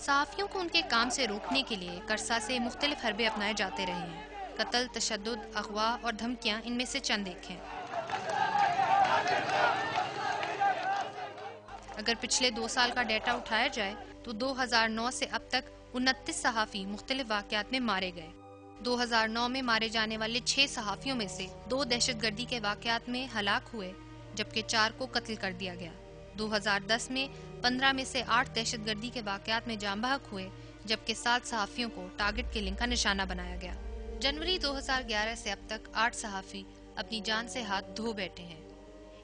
सहाफ़ियों को उनके काम से रोकने के लिए करसा से मुख्तलिफ हरबे अपनाए जाते रहे हैं। कत्ल, तशद्दुद, अगवा और धमकियाँ इनमें से चंद एक हैं। अगर पिछले 2 साल का डेटा उठाया जाए तो 2009 से अब तक 29 सहाफ़ी मुख्तलिफ वाक़यात में मारे गए। 2009 में मारे जाने वाले 6 सहाफ़ियों में से 2 दहशतगर्दी के वाक़यात में हलाक हुए, जबकि 4 को कत्ल कर दिया गया। 2010 में 15 में से 8 दहशतगर्दी के वाक़यात में जान बहक हुए, जबकि 7 सहाफ़ियों को टारगेट किलिंग का निशाना बनाया गया। जनवरी 2011 से अब तक 8 सहाफ़ी अपनी जान से हाथ धो बैठे हैं।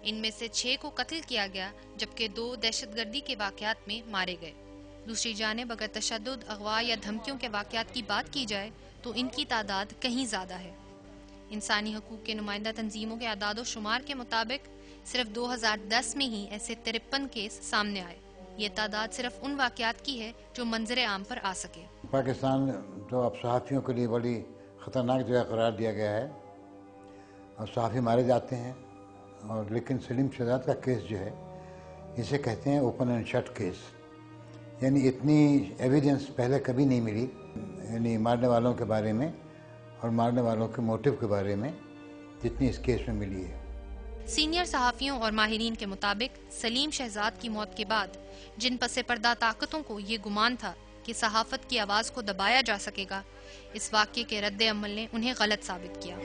इनमें से 6 को कत्ल किया गया, जबकि 2 दहशतगर्दी के वाक़यात में मारे गए। दूसरी जानिब अगर तशद्दुद, अगवा या धमकियों के वाक़यात की बात की जाए तो इनकी तादाद कहीं ज़्यादा है। इंसानी हकूक़ के नुमाइंदा तंजीमों के आदाद शुमार के मुताबिक सिर्फ 2010 में ही ऐसे 53 केस सामने आए। ये तादाद सिर्फ उन वाक़यात की है जो मंजर आम पर आ सके। पाकिस्तान तो अब सहाफ़ियों के लिए बड़ी ख़तरनाक जगह करार दिया गया है और सहाफ़ी मारे जाते हैं। और लेकिन सलीम शहजाद का केस जो है, इसे कहते हैं ओपन एंड शट केस, यानी इतनी एविडेंस पहले कभी नहीं मिली, यानी मारने वालों के बारे में और मारने वालों के मोटिव के बारे में, जितनी इस केस में मिली है। सीनियर सहाफ़ियों और माहिरीन के मुताबिक सलीम शहजाद की मौत के बाद जिन पसे पर्दा ताकतों को ये गुमान था कि सहाफ़त की आवाज़ को दबाया जा सकेगा, इस वाक़ये के रद्द अमल ने उन्हें गलत साबित किया।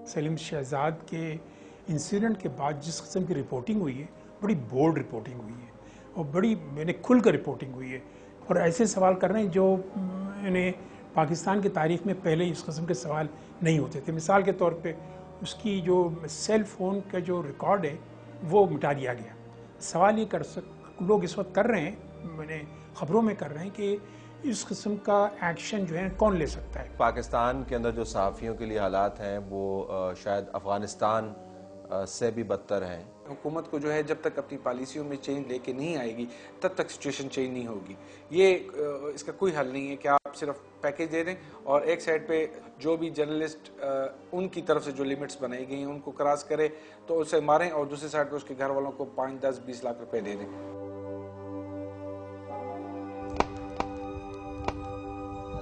सलीम शहजाद के इंसिडेंट के बाद जिस किस्म की रिपोर्टिंग हुई है, बड़ी बोल्ड रिपोर्टिंग हुई है और बड़ी मैंने खुलकर रिपोर्टिंग हुई है, और ऐसे सवाल कर रहे हैं जो इन्हें पाकिस्तान की तारीख में पहले इस किस्म के सवाल नहीं होते थे। मिसाल के तौर पे उसकी जो सेल फ़ोन का जो रिकॉर्ड है वो मिटा दिया गया। सवाल ये लोग इस वक्त कर रहे हैं, मैंने ख़बरों में कर रहे हैं कि इस किस्म का एक्शन जो है कौन ले सकता है। पाकिस्तान के अंदर जो सहाफ़ियों के लिए हालात हैं वो शायद अफ़गानिस्तान से भी बदतर हैं। हुकूमत को जो है जब तक अपनी पॉलिसियों में चेंज लेके नहीं आएगी तब तक सिचुएशन चेंज नहीं होगी। ये इसका कोई हल नहीं है कि आप सिर्फ पैकेज दे दें और एक साइड पे जो भी जर्नलिस्ट उनकी तरफ से जो लिमिट्स बनाई गई हैं उनको क्रॉस करे तो उसे मारें और दूसरी साइड पे उसके घर वालों को 5, 10, 20 लाख रुपए दे दें।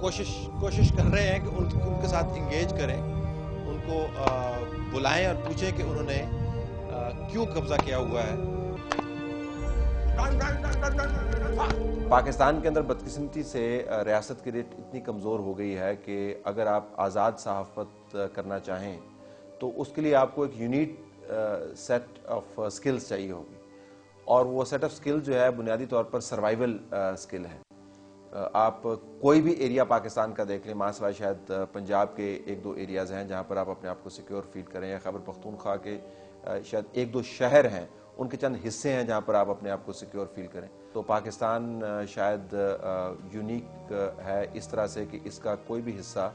कोशिश कर रहे हैं कि उनके साथ इंगेज करें, उनको बुलाएं और पूछें कि उन्होंने क्यों कब्जा किया हुआ है। पाकिस्तान के अंदर बदकिस्मती से रियासत की रेट इतनी कमज़ोर हो गई है कि अगर आप आज़ाद सहाफ़त करना चाहें तो उसके लिए आपको एक यूनिक सेट ऑफ स्किल्स चाहिए होगी, और वो सेट ऑफ स्किल जो है बुनियादी तौर पर सर्वाइवल स्किल है। आप कोई भी एरिया पाकिस्तान का देख लें, मासवा शायद पंजाब के 1-2 एरियाज़ हैं जहाँ पर आप अपने आप को सिक्योर फील करें, या खैबर पख्तूनख्वा के शायद 1-2 शहर हैं, उनके चंद हिस्से हैं जहाँ पर आप अपने आप को सिक्योर फील करें। तो पाकिस्तान शायद यूनिक है इस तरह से कि इसका कोई भी हिस्सा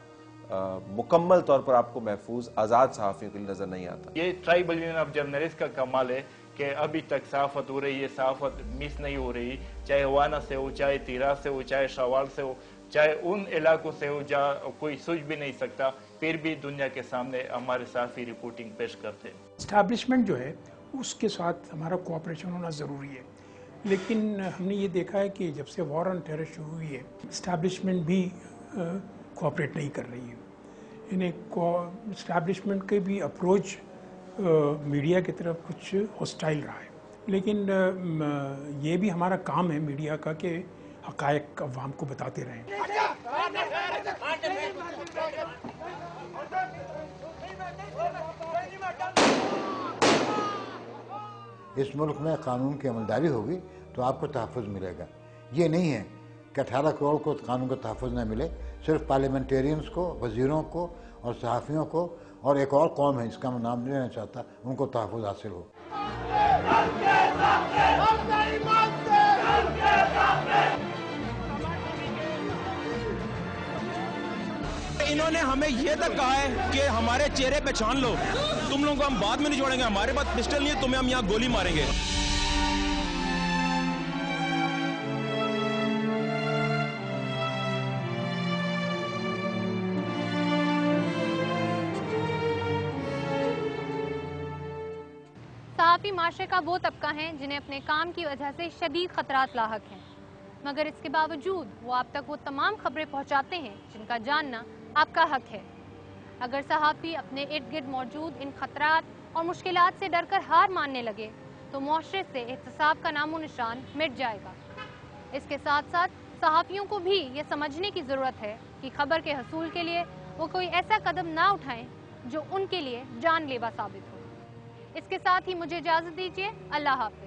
मुकम्मल तौर पर आपको महफूज आज़ाद सहाफ़ियों के लिए नज़र नहीं आता। ये ट्राइबल यूनियन ऑफ जर्नलिस्ट का कमाल है कि अभी तक सहाफ़त हो रही है, सहाफ़त मिस नहीं हो रही, चाहे हवाना से हो, चाहे तीरा से हो, चाहे शवाल से हो, चाहे उन इलाकों से हो जहाँ कोई सूझ भी नहीं सकता, फिर भी दुनिया के सामने हमारे सहाफ़ी रिपोर्टिंग पेश करते हैं। इस्टेब्लिशमेंट जो है उसके साथ हमारा कोऑपरेशन होना ज़रूरी है, लेकिन हमने ये देखा है कि जब से वॉर ऑन टेरर शुरू हुई है इस्टेब्लिशमेंट भी कोऑपरेट नहीं कर रही है। इन्हें इस्टेब्लिशमेंट के भी अप्रोच मीडिया की तरफ कुछ हॉस्टाइल रहा है, लेकिन ये भी हमारा काम है मीडिया का कि हक़ाइक़ अवाम को बताते रहें। इस मुल्क में कानून की अमलदारी होगी तो आपको तहफ़्फ़ुज़ मिलेगा। ये नहीं है कि 18 करोड़ को कानून का तहफ़्फ़ुज़ न मिले, सिर्फ पार्लियामेंटेरियंस को, वज़ीरों को और सहाफ़ियों को और एक और कौम है जिसका मैं नाम नहीं लेना चाहता, उनको तहफ़्फ़ुज़ हासिल हो। इन्होंने हमें ये तक कहा है कि हमारे चेहरे पहचान लो, तुम लोगों को हम बाद में नहीं छोड़ेंगे, हमारे पास पिस्टल नहीं है, तुम्हें हम यहाँ गोली मारेंगे। सहाफ़ी माशरे का वो तबका है जिन्हें अपने काम की वजह से शदीद खतरात लाहक हैं, मगर इसके बावजूद वो आप तक वो तमाम खबरें पहुँचाते हैं जिनका जानना आपका हक है। अगर सहाफ़ी अपने इर्द गिर्द मौजूद इन खतरात और मुश्किलात से डर कर हार मानने लगे तो मुआशरे से एहतसाब का नामो निशान मिट जाएगा। इसके साथ साथ सहाफ़ियों को भी ये समझने की ज़रूरत है कि खबर के हसूल के लिए वो कोई ऐसा कदम ना उठाएं जो उनके लिए जानलेवा साबित हो। इसके साथ ही मुझे इजाज़त दीजिए। अल्लाह हाफ़िज़।